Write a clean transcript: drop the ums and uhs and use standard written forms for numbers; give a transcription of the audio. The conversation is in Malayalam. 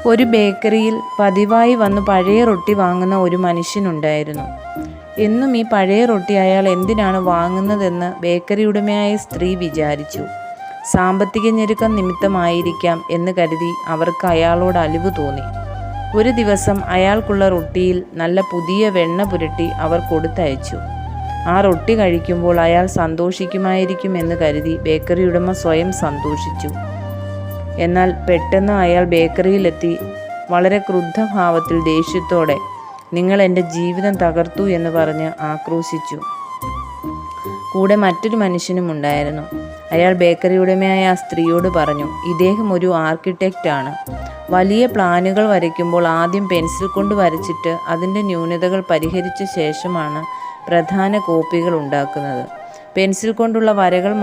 ഒരു ബേക്കറിയിൽ പതിവായി വന്ന് പഴയ റൊട്ടി വാങ്ങുന്ന ഒരു മനുഷ്യനുണ്ടായിരുന്നു. എന്നും ഈ പഴയ റൊട്ടി അയാൾ എന്തിനാണ് വാങ്ങുന്നതെന്ന് ബേക്കറി ഉടമയായ സ്ത്രീ വിചാരിച്ചു. സാമ്പത്തിക ഞെരുക്കം നിമിത്തമായിരിക്കാം എന്ന് കരുതി അവർക്ക് അയാളോട് അലിവ് തോന്നി. ഒരു ദിവസം അയാൾക്കുള്ള റൊട്ടിയിൽ നല്ല പുതിയ വെണ്ണ പുരട്ടി അവർ കൊടുത്തയച്ചു. ആ റൊട്ടി കഴിക്കുമ്പോൾ അയാൾ സന്തോഷിക്കുമായിരിക്കും എന്ന് കരുതി ബേക്കറി ഉടമ സ്വയം സന്തോഷിച്ചു. എന്നാൽ പെട്ടെന്ന് അയാൾ ബേക്കറിയിലെത്തി വളരെ ക്രുദ്ധഭാവത്തിൽ ദേഷ്യത്തോടെ "നിങ്ങൾ എൻ്റെ ജീവിതം തകർത്തു" എന്ന് പറഞ്ഞ് ആക്രോശിച്ചു. കൂടെ മറ്റൊരു മനുഷ്യനും ഉണ്ടായിരുന്നു. അയാൾ ബേക്കറി ഉടമയായ ആ സ്ത്രീയോട് പറഞ്ഞു, "ഇദ്ദേഹം ഒരു ആർക്കിടെക്റ്റാണ്. വലിയ പ്ലാനുകൾ വരയ്ക്കുമ്പോൾ ആദ്യം പെൻസിൽ കൊണ്ട് വരച്ചിട്ട് അതിൻ്റെ ന്യൂനതകൾ പരിഹരിച്ച ശേഷമാണ് പ്രധാന കോപ്പികൾ ഉണ്ടാക്കുന്നത്. പെൻസിൽ കൊണ്ടുള്ള വരകൾ